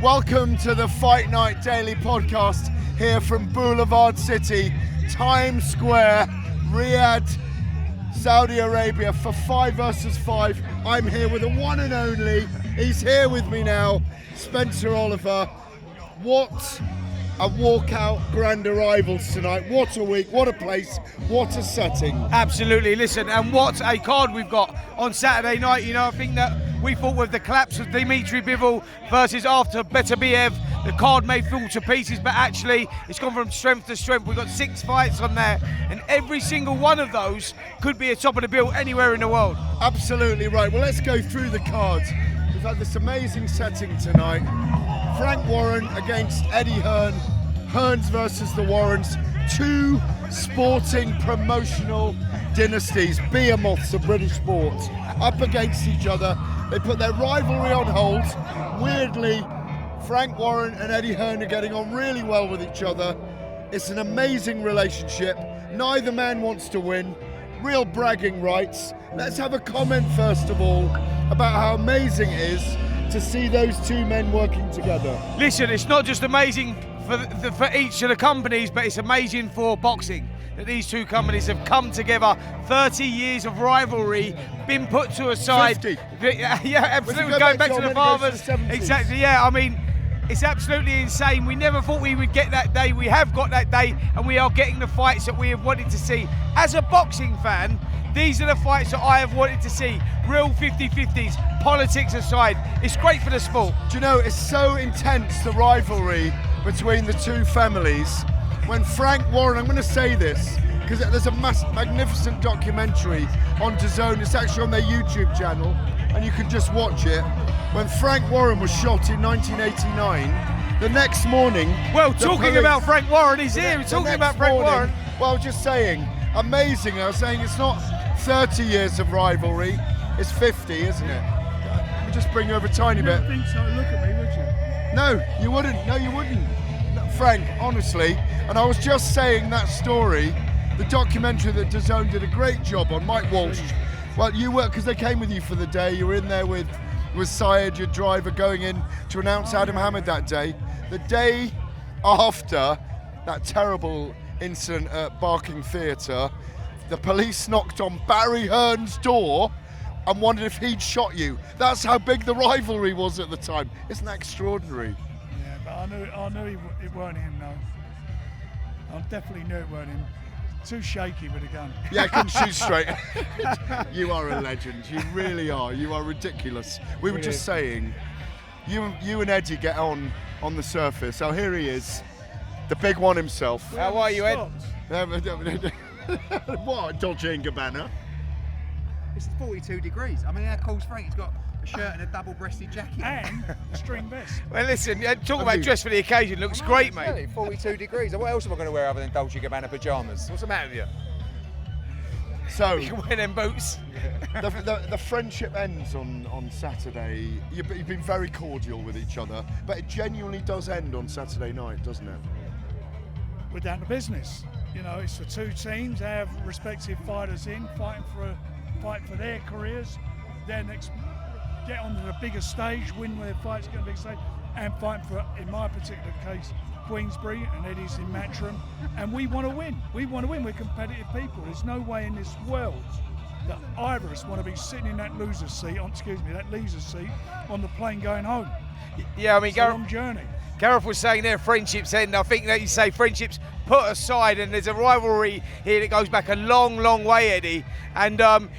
Welcome to the Fight Night Daily Podcast here from Boulevard City, Times Square, Riyadh, Saudi Arabia for 5 versus 5. I'm here with the one and only, he's here with me now, Spencer Oliver. What a walkout grand arrivals tonight. What a week, what a place, what a setting. Absolutely, listen, and what a card we've got on Saturday night. You know, I think that we thought with the collapse of Dimitri Bivol versus after Beterbiev, the card may fall to pieces, but actually it's gone from strength to strength. We've got 6 fights on there, and every single one of those could be a top of the bill anywhere in the world. Absolutely right. Well, let's go through the cards. We've had this amazing setting tonight. Frank Warren against Eddie Hearn. Hearns versus the Warrens. 2 sporting promotional dynasties, behemoths of British sport, up against each other. They put their rivalry on hold. Weirdly, Frank Warren and Eddie Hearn are getting on really well with each other. It's an amazing relationship. Neither man wants to win. Real bragging rights. Let's have a comment first of all about how amazing it is to see those 2 men working together. Listen, it's not just amazing for each of the companies, but it's amazing for boxing that these 2 companies have come together. 30 years of rivalry been put to a side. 50. Yeah, absolutely. Going back to the fathers. Exactly. Yeah, I mean, it's absolutely insane. We never thought we would get that day. We have got that day, and we are getting the fights that we have wanted to see. As a boxing fan, these are the fights that I have wanted to see. Real 50-50s, politics aside. It's great for the sport. Do you know, it's so intense, the rivalry between the 2 families. When Frank Warren, I'm going to say this, because there's a magnificent documentary on DAZN, it's actually on their YouTube channel, and you can just watch it. When Frank Warren was shot in 1989, the next morning... Well, talking about Frank Warren, he's here, talking about Frank Warren. Well, just saying, amazing. I was saying it's not 30 years of rivalry, it's 50, isn't it? Let me just bring you over a tiny bit. I think so. Look at me, would you? No, you wouldn't. No, you wouldn't. No, Frank, honestly, and I was just saying that story, the documentary that DAZN did a great job on, Mike Walsh. Well, you were, because they came with you for the day, you were in there with Syed, your driver, going in to announce Adam Hamid that day. The day after that terrible incident at Barking Theatre, the police knocked on Barry Hearn's door and wondered if he'd shot you. That's how big the rivalry was at the time. Isn't that extraordinary? Yeah, but I knew it weren't him, no. I definitely knew it weren't him. Too shaky with a gun. Yeah, I couldn't shoot straight. You are a legend. You really are. You are ridiculous. We were just saying, you and Eddie get on the surface. Oh, here he is, the big one himself. How are you, Ed? What, Dolce & Gabbana? It's 42 degrees. I mean, how cool's Frank? He's got a shirt and a double-breasted jacket. And a string vest. Well, listen, talk about dress for the occasion. Looks great, mate. 42 degrees. What else am I going to wear other than Dolce & Gabbana pyjamas? What's the matter with you? So, You can wear them boots. the friendship ends on Saturday. You've been very cordial with each other, but it genuinely does end on Saturday night, doesn't it? We're down to business. You know, it's the 2 teams. They have respective fighters in, fight for their careers. Then get onto the bigger stage, win their fights, get on the big stage, and fight for, in my particular case, Queensbury, and Eddie's in Matchroom. And we want to win. We want to win. We're competitive people. There's no way in this world that either of us want to be sitting in that loser's seat, that leaser's seat on the plane going home. Yeah, I mean, It's a long journey. Gareth was saying there, friendships end. I think that you say friendships put aside, and there's a rivalry here that goes back a long, long way, Eddie. And,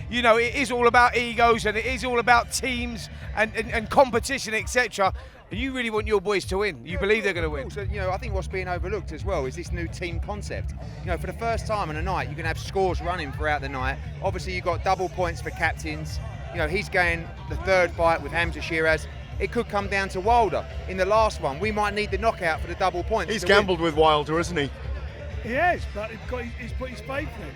you know, it is all about egos, and it is all about teams and competition, etc. And you really want your boys to win. You believe they're going to win. So, you know, I think what's being overlooked as well is this new team concept. You know, for the first time in a night, you can have scores running throughout the night. Obviously, you've got double points for captains. You know, he's going the 3rd fight with Hamza Shiraz. It could come down to Wilder in the last one. We might need the knockout for the double points. He's gambled with Wilder, isn't he? He has, but he's put his faith in him.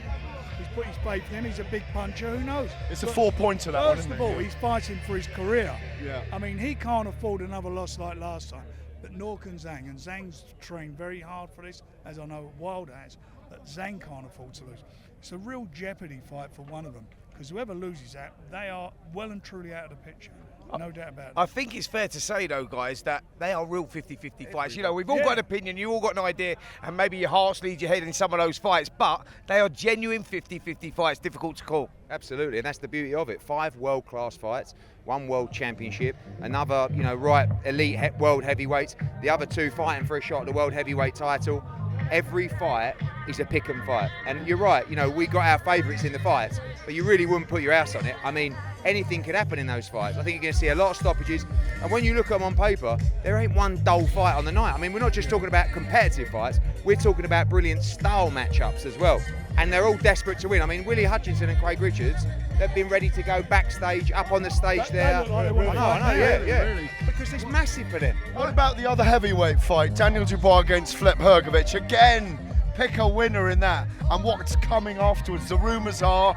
He's put his faith in him. He's a big puncher. Who knows? It's a 4-pointer, that one, isn't it? First of all, he's fighting for his career. Yeah. I mean, he can't afford another loss like last time. But nor can Zhang. And Zhang's trained very hard for this, as I know Wilder has. But Zhang can't afford to lose. It's a real jeopardy fight for one of them. Because whoever loses that, they are well and truly out of the picture. no doubt about it. I think it's fair to say, though, guys, that they are real 50-50 fights. You know, we've all got an opinion, you all got an idea, and maybe your hearts lead your head in some of those fights, but they are genuine 50-50 fights, difficult to call. Absolutely, and that's the beauty of it. 5 world-class fights, 1 world championship, another, you know, right elite world heavyweights, the other 2 fighting for a shot at the world heavyweight title. Every fight is a pick 'em fight, and you're right. You know, we got our favourites in the fights, but you really wouldn't put your house on it. I mean, anything could happen in those fights. I think you're going to see a lot of stoppages, and when you look at them on paper, there ain't one dull fight on the night. I mean, we're not just talking about competitive fights, we're talking about brilliant style matchups as well, and they're all desperate to win. I mean, Willie Hutchinson and Craig Richards, they've been ready to go backstage, up on the stage there. Look like they want to I know, fight. yeah. Really. Because it's massive for them. What about the other heavyweight fight? Daniel Dubois against Flip Hrgovic. Again, pick a winner in that. And what's coming afterwards? The rumours are,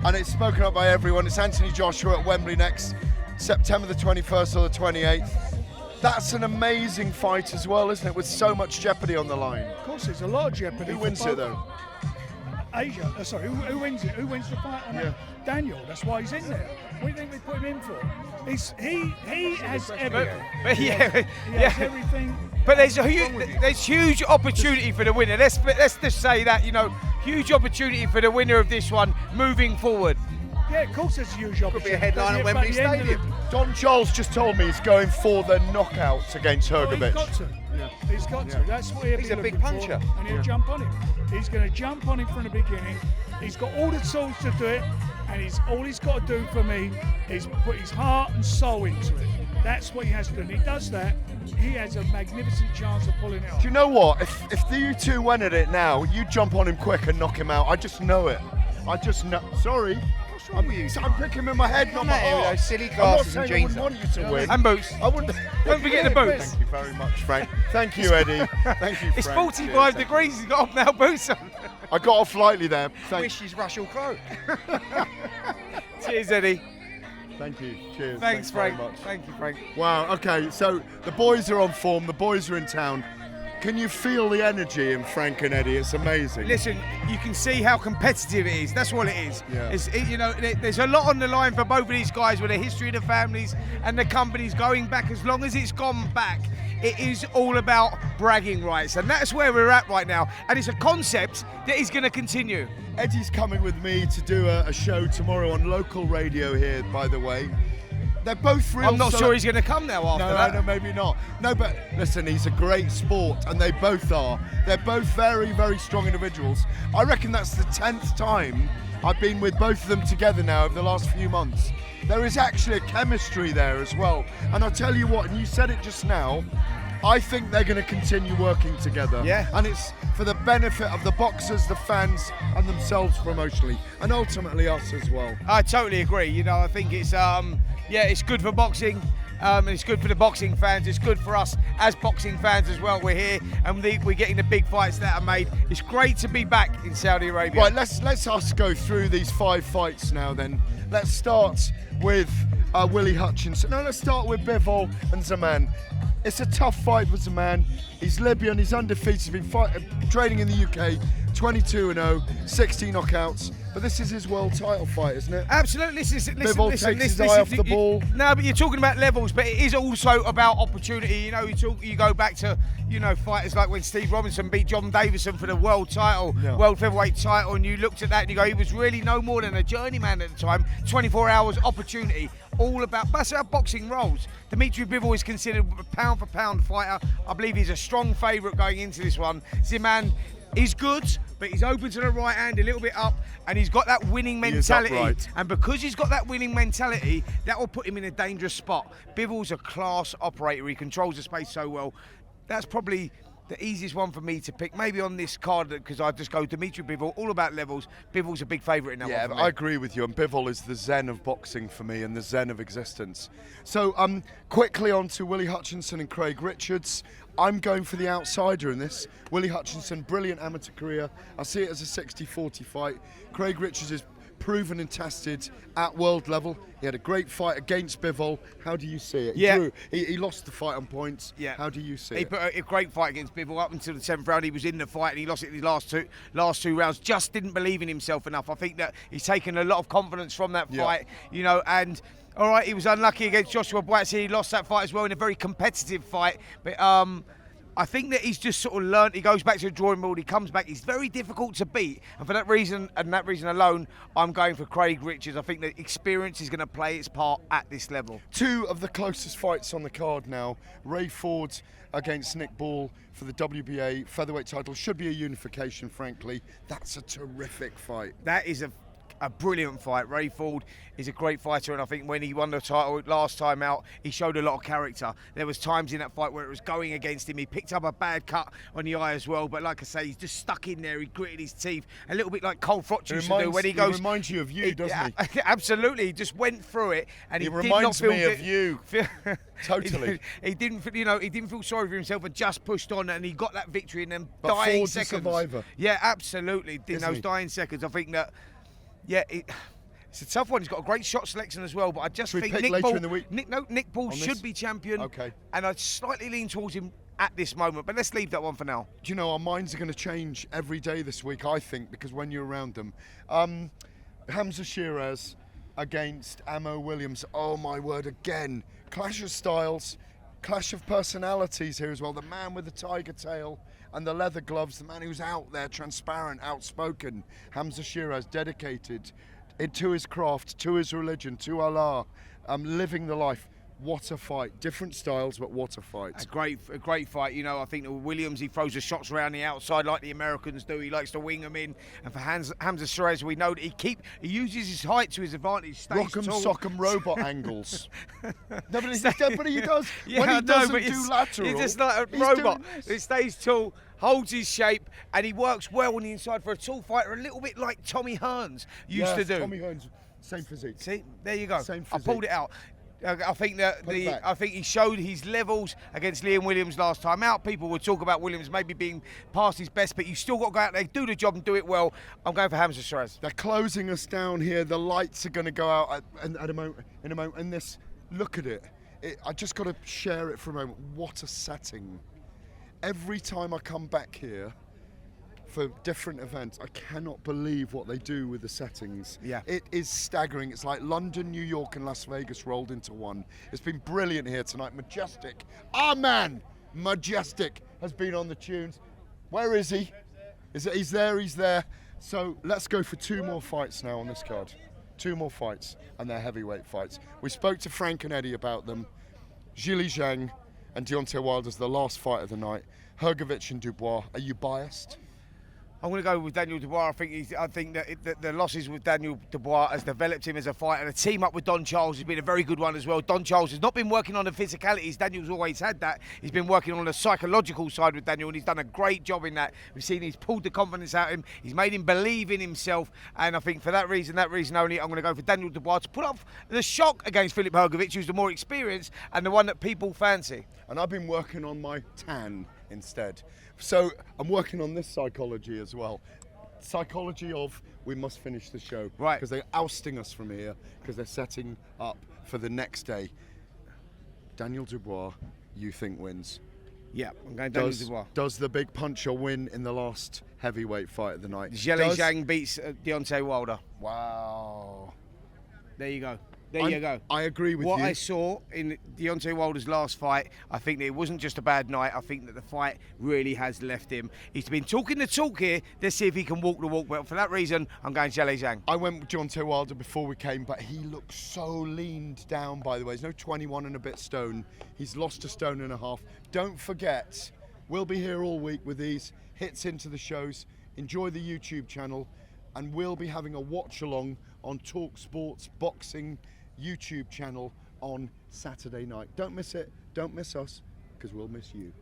and it's spoken up by everyone, it's Anthony Joshua at Wembley next September the 21st or the 28th. That's an amazing fight as well, isn't it? With so much jeopardy on the line. Of course, there's a lot of jeopardy. Who for wins it both. though? Asia. Who wins it? Who wins the fight on it? Daniel. That's why he's in there. What do you think they put him in for? He has everything. But He has everything. But there's huge opportunity for the winner. Let's just say that, you know, huge opportunity for the winner of this one moving forward. Yeah, of course there's a huge opportunity. Could be a headline at But Wembley the end of Stadium. Don Charles just told me he's going for the knockouts against Well, Hrgovic. he's got to. He's got to. That's what he'll He's be a big looking puncher. for, and he'll jump on him. He's going to jump on him from the beginning. He's got all the tools to do it, and all he's got to do for me is put his heart and soul into it. That's what he has to do. And he does that, he has a magnificent chance of pulling it off. Do you know what? If you two went at it now, you jump on him quick and knock him out. I just know it. I just know. Sorry. I'm picking him in my head, not Come my at him with heart. those silly I'm not glasses saying and I jeans wouldn't want you to win. And boots. I wouldn't. Don't forget the boots. Thank you very much, Frank. Thank you, Eddie. Thank you, Frank. It's 45 degrees, he's got off now boots on. I got off lightly there. Wish he's Russell Crowe. Cheers, Eddie. Thank you. Cheers. Thanks, Frank. very much. Thank you, Frank. Wow, okay, so the boys are on form, the boys are in town. Can you feel the energy in Frank and Eddie? It's amazing. Listen, you can see how competitive it is. That's what it is. Yeah. There's a lot on the line for both of these guys with the history of the families and the companies going back as long as it's gone back. It is all about bragging rights, and that's where we're at right now. And it's a concept that is going to continue. Eddie's coming with me to do a show tomorrow on local radio here, by the way. They're both real. I'm not sure he's going to come now after that. No, maybe not. No, but listen, he's a great sport, and they both are. They're both very, very strong individuals. I reckon that's the 10th time I've been with both of them together now over the last few months. There is actually a chemistry there as well. And I'll tell you what, and you said it just now, I think they're going to continue working together. Yeah. And it's for the benefit of the boxers, the fans, and themselves promotionally, and ultimately us as well. I totally agree. You know, I think it's it's good for boxing. And it's good for the boxing fans. It's good for us as boxing fans as well. We're here and we're getting the big fights that are made. It's great to be back in Saudi Arabia. Right, let's us go through these 5 fights now. Then let's start with Willie Hutchinson. No, let's start with Bivol and Zaman. It's a tough fight for Zaman. He's Libyan. He's undefeated. He's been training in the UK. 22-0, 60 knockouts. But this is his world title fight, isn't it? Absolutely. Bivol takes his eye off the ball. No, but you're talking about levels, but it is also about opportunity. You know, you go back to, fighters like when Steve Robinson beat John Davison for the world title, world featherweight title, and you looked at that and you go, he was really no more than a journeyman at the time. 24 hours opportunity. That's how boxing rolls. Dimitri Bivol is considered a pound for pound fighter. I believe he's a strong favourite going into this one. Zaman is good, but he's open to the right hand, a little bit up, and he's got that winning mentality. And because he's got that winning mentality, that will put him in a dangerous spot. Bivol's a class operator. He controls the space so well. That's probably the easiest one for me to pick, maybe on this card, because I just go Dimitri Bivol, all about levels. Bivol's a big favourite in that one for me. I agree with you, and Bivol is the zen of boxing for me and the zen of existence. So quickly on to Willie Hutchinson and Craig Richards. I'm going for the outsider in this. Willie Hutchinson, brilliant amateur career. I see it as a 60-40 fight. Craig Richards is proven and tested at world level. He had a great fight against Bivol. How do you see it? Yeah. He lost the fight on points. Yeah. How do you see he it? put a great fight against Bivol up until the 7th round. He was in the fight and he lost it in his last two rounds. Just didn't believe in himself enough. I think that he's taken a lot of confidence from that fight, you know, and all right, he was unlucky against Joshua Buatsi. He lost that fight as well in a very competitive fight. But I think that he's just sort of learnt. He goes back to the drawing board. He comes back. He's very difficult to beat. And for that reason, and that reason alone, I'm going for Craig Richards. I think that experience is going to play its part at this level. Two of the closest fights on the card now. Ray Ford against Nick Ball for the WBA featherweight title. Should be a unification, frankly. That's a terrific fight. That is a brilliant fight. Ray Ford is a great fighter, and I think when he won the title last time out, he showed a lot of character. There was times in that fight where it was going against him. He picked up a bad cut on the eye as well, but like I say, he's just stuck in there. He gritted his teeth, a little bit like Cole Frotch used to do when he goes. He reminds you of you, doesn't he? Absolutely. He just went through it, and he reminds did not me of you. Totally. He didn't feel sorry for himself and just pushed on, and he got that victory in them But dying Ford's seconds. a survivor. Yeah, absolutely. In those dying seconds, I think that. Yeah, it's a tough one. He's got a great shot selection as well, but I just think Nick Ball should be champion. Okay. And I'd slightly lean towards him at this moment, but let's leave that one for now. Do you know, our minds are going to change every day this week, I think, because when you're around them. Hamza Shiraz against Amo Williams. Oh, my word, again. Clash of styles, clash of personalities here as well. The man with the tiger tail and the leather gloves, the man who's out there, transparent, outspoken. Hamza Shiraz, dedicated to his craft, to his religion, to Allah, living the life. What a fight. Different styles, but what a fight. A great fight. You know, I think that Williams, he throws the shots around the outside like the Americans do. He likes to wing them in. And for Hamza Shiraz, we know that he uses his height to his advantage. Rock'em sock'em robot angles. No, but he does. Yeah, when he doesn't do lateral, he's just like a robot. He stays tall, holds his shape, and he works well on the inside for a tall fighter, a little bit like Tommy Hearns used to do. Tommy Hearns, same physique. See, there you go. Same physique. I pulled it out. I think that I think he showed his levels against Liam Williams last time out. People would talk about Williams maybe being past his best, but you still got to go out there, do the job, and do it well. I'm going for Hamza Shiraz. They're closing us down here. The lights are going to go out in a moment. And this, look at it. I just got to share it for a moment. What a setting! Every time I come back here for different events, I cannot believe what they do with the settings. Yeah. It is staggering. It's like London, New York and Las Vegas rolled into one. It's been brilliant here tonight. Majestic. Our man, Majestic, has been on the tunes. Where is he? He's there. So let's go for two more fights now on this card. Two more fights, and they're heavyweight fights. We spoke to Frank and Eddie about them. Zhilei Zhang and Deontay Wilder's the last fight of the night. Hrgovic and Dubois. Are you biased? I'm going to go with Daniel Dubois. I think that the losses with Daniel Dubois has developed him as a fighter. And a team up with Don Charles has been a very good one as well. Don Charles has not been working on the physicalities. Daniel's always had that. He's been working on the psychological side with Daniel, and he's done a great job in that. We've seen he's pulled the confidence out of him. He's made him believe in himself. And I think for that reason only, I'm going to go for Daniel Dubois to put up the shock against Filip Hrgovic, who's the more experienced and the one that people fancy. And I've been working on my tan instead. So I'm working on this psychology as well. Psychology of we must finish the show. Right. Because they're ousting us from here because they're setting up for the next day. Daniel Dubois, you think wins? Yeah, I'm going Daniel Dubois. Does the big puncher win in the last heavyweight fight of the night? Zhilei Zhang beats Deontay Wilder. Wow. There you go. You go. I agree with you. What I saw in Deontay Wilder's last fight, I think that it wasn't just a bad night. I think that the fight really has left him. He's been talking the talk here. Let's see if he can walk the walk. But for that reason, I'm going Zhilei Zhang. I went with Deontay Wilder before we came, but he looks so leaned down, by the way. He's no 21 and a bit stone. He's lost a stone and a half. Don't forget, we'll be here all week with these hits into the shows. Enjoy the YouTube channel, and we'll be having a watch along on talkSPORT's boxing YouTube channel on Saturday night. Don't miss it. Don't miss us, because we'll miss you.